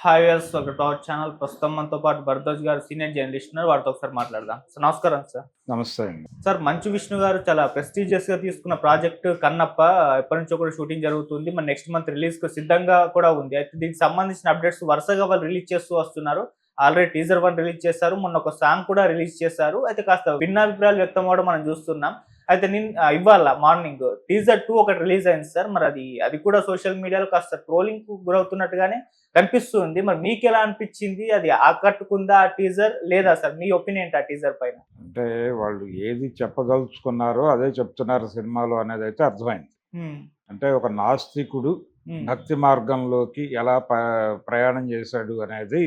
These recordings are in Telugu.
Hi viewers, welcome to our channel. ప్రస్తుతం మనతో పాటు భరద్వాజ్ గారు సీనియర్ జర్నలిస్ట్ ఉన్నారు. వారితో ఒకసారి మాట్లాడదాం. సార్ నమస్కారం సార్. నమస్తే అండి. సార్, మంచు విష్ణు గారు చాలా ప్రెస్టీజియస్ గా తీసుకున్న ప్రాజెక్ట్ కన్నప్ప ఎప్పటి నుంచో కూడా షూటింగ్ జరుగుతుంది. మన నెక్స్ట్ మంత్ రిలీజ్ కు సిద్ధంగా కూడా ఉంది. అయితే దీనికి సంబంధించిన అప్డేట్స్ వరుసగా వాళ్ళు రిలీజ్ చేస్తూ వస్తున్నారు. ఆల్రెడీ టీజర్ 1 రిలీజ్ చేశారు. మొన్న ఒక సాంగ్ కూడా రిలీజ్ చేశారు. అయితే కాస్త భిన్నాభిప్రాయాలు వ్యక్తం అవ్వడం మనం చూస్తున్నాం. అయితే ఇవాళ మార్నింగ్ టీజర్ 2 ఒకటి రిలీజ్ అయింది సార్. మరి అది కూడా సోషల్ మీడియాలో కాస్త ట్రోలింగ్ కు గురవుతున్నట్టుగానే కనిపిస్తుంది. మరి మీకు ఎలా అనిపించింది? అది ఆకట్టుకుందా ఆ టీజర్, లేదా సార్ మీ ఒపీనియన్ ఏంటి ఆ టీజర్ పైన? అంటే వాళ్ళు ఏది చెప్పదలుచుకున్నారో అదే చెప్తున్నారు సినిమాలో అనేది అయితే అర్థమైంది. అంటే ఒక నాస్తికుడు భక్తి మార్గంలోకి ఎలా ప్రయాణం చేశాడు అనేది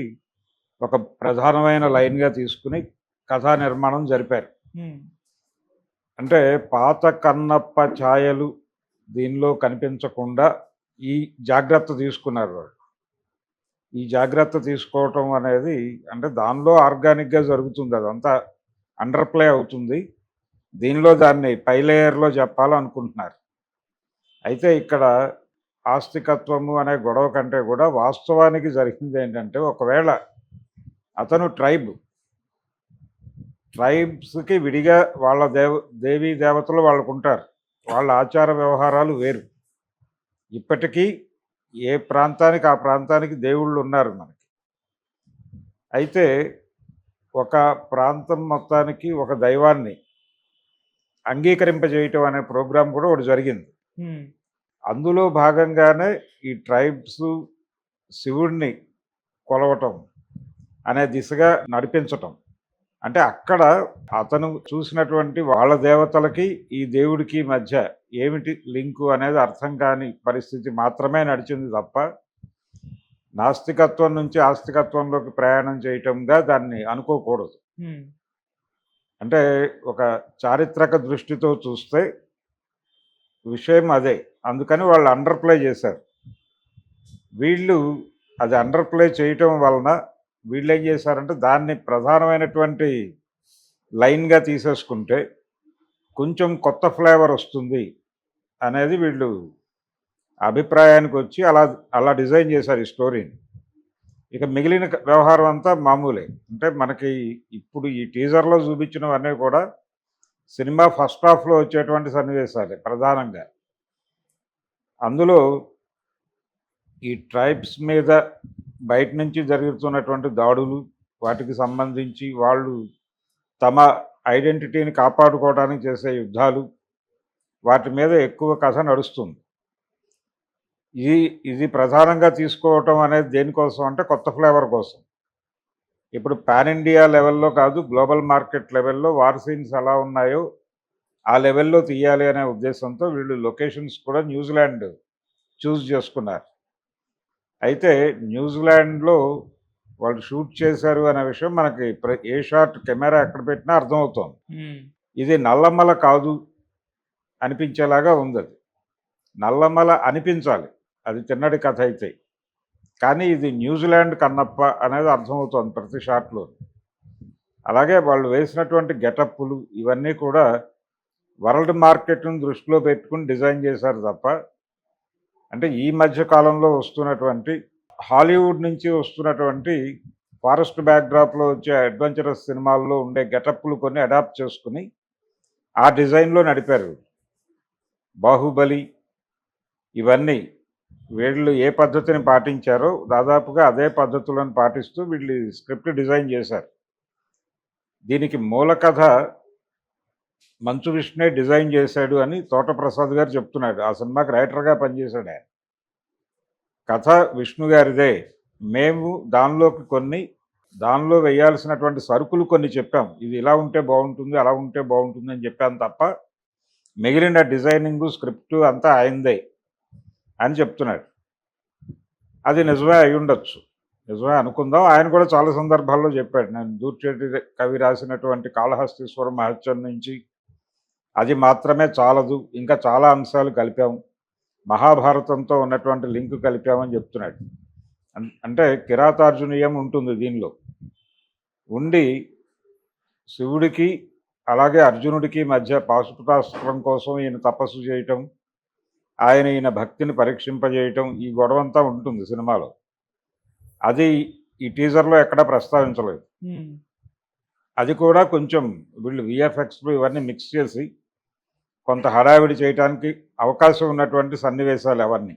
ఒక ప్రధానమైన లైన్గా తీసుకుని కథా నిర్మాణం జరిపారు. అంటే పాత కన్నప్ప ఛాయలు దీనిలో కనిపించకుండా ఈ జాగ్రత్త తీసుకున్నారు వాళ్ళు. ఈ జాగ్రత్త తీసుకోవటం అనేది అంటే దానిలో ఆర్గానిక్గా జరుగుతుంది, అదంతా అండర్ ప్లే అవుతుంది. దీనిలో దాన్ని పై లేయర్లో చెప్పాలనుకుంటున్నారు. అయితే ఇక్కడ ఆస్తికత్వము అనే గొడవ కంటే కూడా వాస్తవానికి జరిగింది ఏంటంటే, ఒకవేళ అతను ట్రైబ్స్కి విడిగా వాళ్ళ దేవీ దేవతలు వాళ్ళకు ఉంటారు, వాళ్ళ ఆచార వ్యవహారాలు వేరు. ఇప్పటికీ ఏ ప్రాంతానికి ఆ ప్రాంతానికి దేవుళ్ళు ఉన్నారు మనకి. అయితే ఒక ప్రాంతం మొత్తానికి ఒక దైవాన్ని అంగీకరింపజేయటం అనే ప్రోగ్రాం కూడా ఒకటి జరిగింది. అందులో భాగంగానే ఈ ట్రైబ్స్ శివుడిని కొలవటం అనే దిశగా నడిపించటం. అంటే అక్కడ అతను చూసినటువంటి వాళ్ళ దేవతలకి ఈ దేవుడికి మధ్య ఏమిటి లింకు అనేది అర్థం కాని పరిస్థితి మాత్రమే నడిచింది తప్ప నాస్తికత్వం నుంచి ఆస్తికత్వంలోకి ప్రయాణం చేయటంగా దాన్ని అనుకోకూడదు. అంటే ఒక చారిత్రక దృష్టితో చూస్తే విషయం అదే. అందుకని వాళ్ళు అండర్ ప్లే చేశారు. వీళ్ళు అది అండర్ ప్లే చేయటం వలన వీళ్ళు ఏం చేశారంటే దాన్ని ప్రధానమైనటువంటి లైన్గా తీసేసుకుంటే కొంచెం కొత్త ఫ్లేవర్ వస్తుంది అనేది వీళ్ళు అభిప్రాయానికి వచ్చి అలా డిజైన్ చేశారు ఈ స్టోరీని. ఇక మిగిలిన వ్యవహారం అంతా మామూలే. అంటే మనకి ఇప్పుడు ఈ టీజర్లో చూపించినవన్నీ కూడా సినిమా ఫస్ట్ హాఫ్లో వచ్చేటువంటి సన్నివేశాలే ప్రధానంగా. అందులో ఈ ట్రైబ్స్ మీద బయట నుంచి జరుగుతున్నటువంటి దాడులు, వాటికి సంబంధించి వాళ్ళు తమ ఐడెంటిటీని కాపాడుకోవడానికి చేసే యుద్ధాలు, వాటి మీద ఎక్కువ కథ నడుస్తుంది. ఇది ప్రధానంగా తీసుకోవటం అనేది దేనికోసం అంటే కొత్త ఫ్లేవర్ కోసం. ఇప్పుడు పాన్ ఇండియా లెవెల్లో కాదు, గ్లోబల్ మార్కెట్ లెవెల్లో వార్ సీన్స్ ఎలా ఉన్నాయో ఆ లెవెల్లో తీయాలి అనే ఉద్దేశంతో వీళ్ళు లొకేషన్స్ కూడా న్యూజిలాండ్ చూస్ చేసుకున్నారు. అయితే న్యూజిలాండ్లో వాళ్ళు షూట్ చేశారు అనే విషయం మనకి ఏ షాట్ కెమెరా ఎక్కడ పెట్టినా అర్థమవుతోంది. ఇది నల్లమల కాదు అనిపించేలాగా ఉంది. అది నల్లమల అనిపించాలి, అది తిన్నడి కథ అయితే. కానీ ఇది న్యూజిలాండ్ కన్నప్ప అనేది అర్థమవుతోంది ప్రతి షాట్లో. అలాగే వాళ్ళు వేసినటువంటి గెటప్పులు ఇవన్నీ కూడా వరల్డ్ మార్కెట్ను దృష్టిలో పెట్టుకుని డిజైన్ చేశారు తప్ప, అంటే ఈ మధ్య కాలంలో వస్తున్నటువంటి హాలీవుడ్ నుంచి వస్తున్నటువంటి ఫారెస్ట్ బ్యాక్డ్రాప్లో వచ్చే అడ్వెంచరస్ సినిమాల్లో ఉండే గెటప్లు కొన్ని అడాప్ట్ చేసుకుని ఆ డిజైన్లో నడిపారు. బాహుబలి ఇవన్నీ వీళ్ళు ఏ పద్ధతిని పాటించారో దాదాపుగా అదే పద్ధతులను పాటిస్తూ వీళ్ళు స్క్రిప్ట్ డిజైన్ చేశారు. దీనికి మూల కథ మంచు విష్ణే డిజైన్ చేశాడు అని తోటప్రసాద్ గారు చెప్తున్నాడు. ఆ సినిమాకి రైటర్గా పనిచేశాడు ఆయన. కథ విష్ణు గారిదే. మేము దానిలో వేయాల్సినటువంటి సరుకులు కొన్ని చెప్పాం. ఇది ఇలా ఉంటే బాగుంటుంది, అలా ఉంటే బాగుంటుంది అని చెప్పాను తప్ప మిగిలిన డిజైనింగు స్క్రిప్టు అంతా ఆయనదే అని చెప్తున్నాడు. అది నిజమే అయి ఉండొచ్చు, నిజమే అనుకుందాం. ఆయన కూడా చాలా సందర్భాల్లో చెప్పాడు, నేను దూర్చేటి కవి రాసినటువంటి కాళహస్తీశ్వర మహత్యం నుంచి అది మాత్రమే చాలదు, ఇంకా చాలా అంశాలు కలిపాము, మహాభారతంతో ఉన్నటువంటి లింకు కలిపామని చెప్తున్నాడు. అంటే కిరాతార్జునీయం ఉంటుంది దీనిలో ఉండి, శివుడికి అలాగే అర్జునుడికి మధ్య పాశుపతాస్త్రం కోసం ఈయన తపస్సు చేయటం, ఈయన భక్తిని పరీక్షింపజేయటం, ఈ గొడవంతా ఉంటుంది సినిమాలో. అది ఈ టీజర్లో ఎక్కడా ప్రస్తావించలేదు. అది కూడా కొంచెం వీళ్ళు విఎఫ్ఎక్స్లు ఇవన్నీ మిక్స్ చేసి కొంత హడావిడి చేయడానికి అవకాశం ఉన్నటువంటి సన్నివేశాలు అవన్నీ.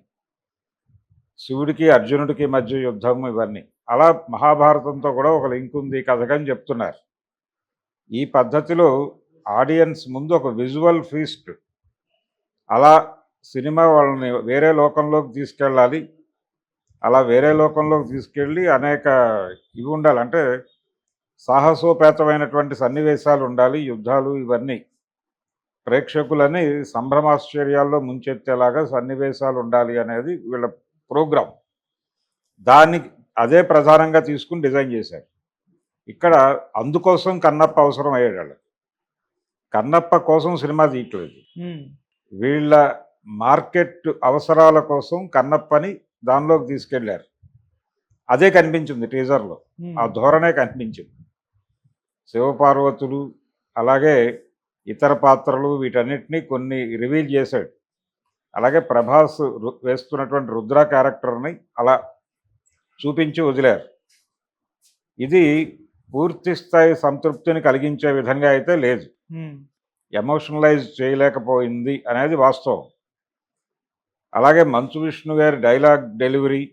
శివుడికి అర్జునుడికి మధ్య యుద్ధం ఇవన్నీ. అలా మహాభారతంతో కూడా ఒక లింక్ ఉంది కథకని చెప్తున్నారు. ఈ పద్ధతిలో ఆడియన్స్ ముందు ఒక విజువల్ ఫీస్ట్, అలా సినిమా వాళ్ళని వేరే లోకంలోకి తీసుకెళ్ళాలి. అలా వేరే లోకంలోకి తీసుకెళ్ళి అనేక ఇవి ఉండాలి, అంటే సాహసోపేతమైనటువంటి సన్నివేశాలు ఉండాలి, యుద్ధాలు ఇవన్నీ ప్రేక్షకులని సంభ్రమాశ్చర్యాల్లో ముంచెత్తేలాగా సన్నివేశాలు ఉండాలి అనేది వీళ్ళ ప్రోగ్రాం. దానికి అదే ప్రధానంగా తీసుకుని డిజైన్ చేశారు. ఇక్కడ అందుకోసం కన్నప్ప అవసరం అయ్యాడు వాళ్ళకి. కన్నప్ప కోసం సినిమా తీయట్లేదు, వీళ్ళ మార్కెట్ అవసరాల కోసం కన్నప్పని దానిలోకి తీసుకెళ్లారు. అదే కనిపించింది టీజర్లో, ఆ ధోరణే కనిపించింది. శివపార్వతులు అలాగే ఇతర పాత్రలు వీటన్నిటినీ కొన్ని రివీల్ చేశాడు. అలాగే ప్రభాస్ వేస్తున్నటువంటి రుద్ర క్యారెక్టర్ని అలా చూపించి వదిలారు. ఇది పూర్తి స్థాయి సంతృప్తిని కలిగించే విధంగా అయితే లేదు, ఎమోషనలైజ్ చేయలేకపోయింది అనేది వాస్తవం. అలాగే మంచు విష్ణు గారి డైలాగ్ డెలివరీ